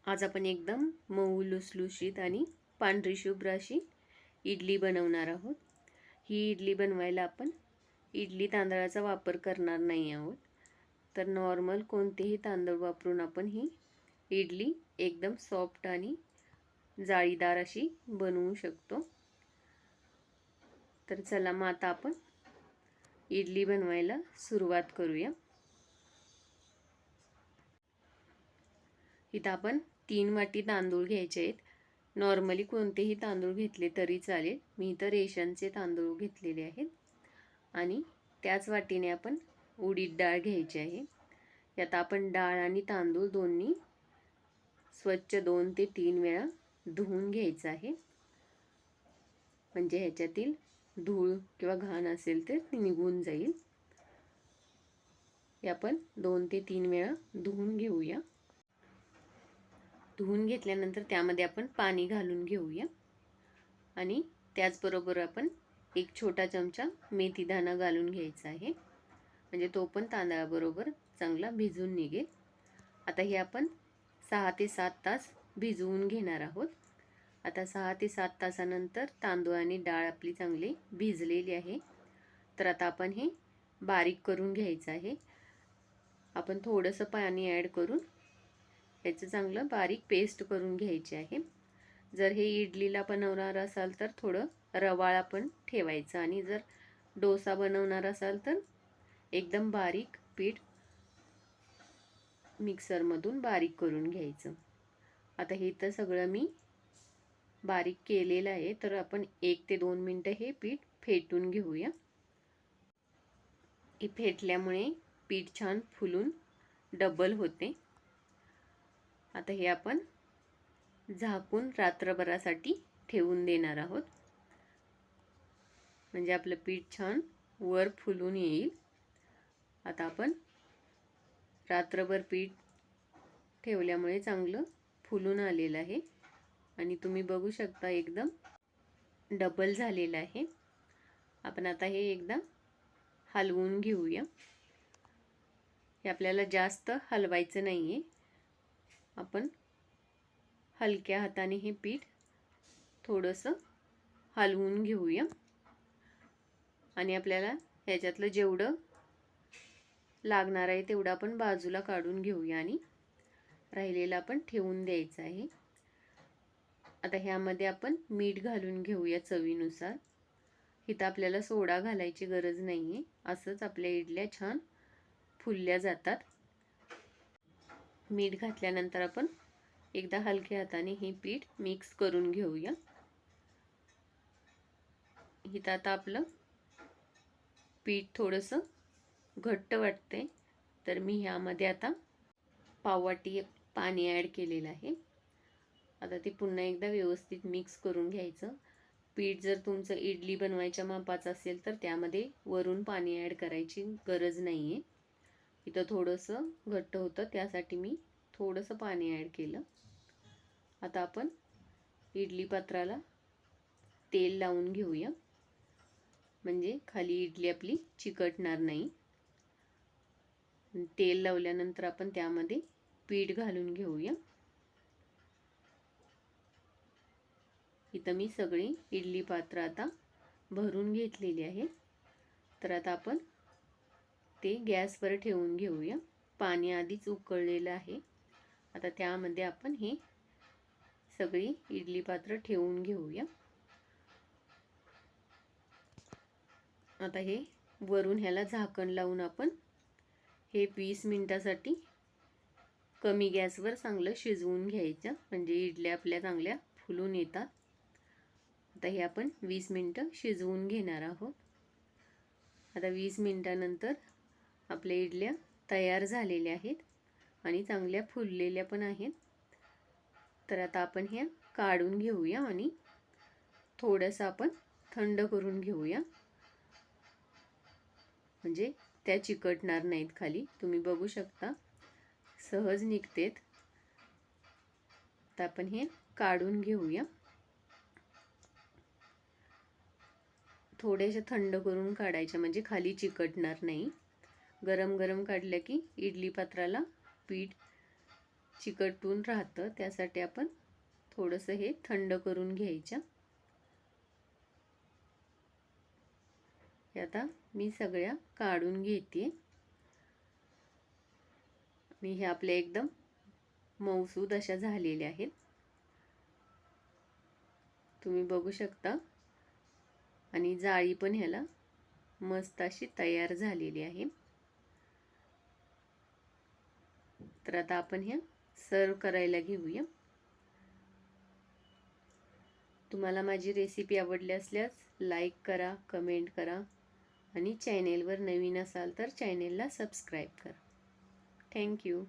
आज आपण एकदम मऊ लुसलुशीत आणि पांढरी शुभ्र अशी इडली बनवणार आहोत। ही इडली बनवायला आपण इडली तांदळाचा वापर करणार नाही आहोत, तर नॉर्मल कोणतेही तांदूळ वापरून आपण ही इडली एकदम सॉफ्ट आणि जाळीदार अशी बनवू शकतो। तर चला मग आता आपण इडली बनवायला सुरुवात करूया। इथं आपण 3 वाटी तांदूळ घ्यायचे आहेत। नॉर्मली कोणतेही तांदूळ घेतले तरी चालेल, मी इथं रेशनचे तांदूळ घेतलेले आहेत। आणि त्याच वाटीने आपण उडीद डाळ घ्यायची आहे। यात आपण डाळ आणि तांदूळ दोन्ही स्वच्छ 2 ते 3 वेळा धुवून घ्यायचं आहे, म्हणजे ह्याच्यातील धूळ किंवा घाण असेल तर ती निघून जाईल। हे आपण 2 ते 3 वेळा धुवून घेऊया। धुवून घेतल्यानंतर त्यामध्ये आपण पाणी घालून घेऊया आणि त्याचबरोबर आपण एक छोटा चमचा मेथी दाणा घालून घ्यायचा आहे, म्हणजे तो पण तांदळाबरोबर चांगला भिजून निघेल। आता हे आपण 6 ते 7 तास भिजवून घेणार आहोत। आता 6 ते 7 तासानंतर तांदूळ आणि डाळ आपली चांगली भिजलेली आहे। तर आता आपण हे बारीक करून घ्यायचं आहे। आपण थोडंसं पाणी ॲड करून याचं चांगलं बारीक पेस्ट करून घ्यायची आहे। जर हे इडलीला बनवणार असाल तर थोडं रवाळ आपण ठेवायचं, आणि जर डोसा बनवणार असाल तर एकदम बारीक पीठ मिक्सरमधून बारीक करून घ्यायचं। आता हे तर सगळं मी बारीक केलेलं आहे, तर आपण 1 ते 2 मिनिटं हे पीठ फेटून घेऊया। हे फेटल्यामुळे पीठ छान फुलून डबल होते। आता हे आपण झाकून रात्रभरासाठी ठेवून देणार आहोत, म्हणजे आपलं पीठ छान वर फुलून येईल। आता आपण रात्रभर पीठ ठेवल्यामुळे चांगलं फुलून आलेलं आहे आणि तुम्ही बघू शकता एकदम डबल झालेलं आहे। आपण आता हे एकदा हलवून घेऊया। हे आपल्याला जास्त हलवायचं नाही आहे, आपण हलक्या हाताने हे पीठ थोडंसं हलवून घेऊया आणि आपल्याला ह्याच्यातलं जेवढं लागणार आहे तेवढं आपण बाजूला काढून घेऊया आणि राहिलेलं आपण ठेवून द्यायचं आहे। आता ह्यामध्ये आपण मीठ घालून घेऊया चवीनुसार। इथं आपल्याला सोडा घालायची गरज नाही आहे, असंच आपल्या इडल्या छान फुलल्या जातात। मीठ घातल्यानंतर आपण एकदा हलक्या हाताने हे पीठ मिक्स करून घेऊया। इथं आता आपलं पीठ थोडंसं घट्ट वाटते, तर मी ह्यामध्ये आता पाववाटी पाणी ॲड केलेलं आहे। आता ते पुन्हा एकदा व्यवस्थित मिक्स करून घ्यायचं। पीठ जर तुमचं इडली बनवायच्या मापाचं असेल तर त्यामध्ये वरून पाणी ॲड करायची गरज नाही आहे। इथं थोडंसं घट्ट होतं, त्यासाठी मी थोडंसं पाणी ॲड केलं। आता आपण इडली पात्राला तेल लावून घेऊया, म्हणजे खाली इडली आपली चिकटणार नाही। तेल लावल्यानंतर आपण त्यामध्ये पीठ घालून घेऊया। इथं मी सगळी इडली पात्र आता भरून घेतलेली आहे। तर आता आपण ते गॅसवर ठेवून घेऊया। पाणी आधीच उकळलेलं आहे। आता त्यामध्ये आपण हे सगळी इडली पात्र ठेवून घेऊया। आता हे वरून ह्याला झाकण लावून आपण हे 20 मिनिटासाठी कमी गॅसवर चांगलं शिजवून घ्यायचं, म्हणजे इडल्या आपल्या चांगल्या फुलून येतात। आता हे आपण 20 मिनिटं शिजवून घेणार आहोत। आता 20 मिनिटानंतर आपल्या इडल्या तयार झालेल्या आहेत आणि चांगल्या फुललेल्या पण आहेत। तर आता आपण ह्या काढून घेऊया आणि थोडंसं आपण थंड करून घेऊया, म्हणजे त्या चिकटणार नाहीत खाली। तुम्ही बघू शकता सहज निघतेत। तर आपण हे काढून घेऊया। थोडेसे थंड करून काढायचे, म्हणजे खाली चिकटणार नाही। गरम गरम काढलं की इडली पात्राला पीठ चिकटून राहतं, त्यासाठी आपण थोडंसं हे थंड करून घ्यायचं. आता मी सगळ्या काढून घेते आणि हे आपल्या एकदम मऊसूद अशा झालेल्या आहेत, तुम्ही बघू शकता. आणि जाळी पण ह्याला मस्त अशी तयार झालेली आहे. तर आता आपण ह्या सर्व करायला घेऊया. तुम्हाला माझी रेसिपी आवडली असल्यास लाईक करा, कमेंट करा आणि चॅनेलवर नवीन असाल तर चॅनेलला सबस्क्राईब करा. थँक्यू.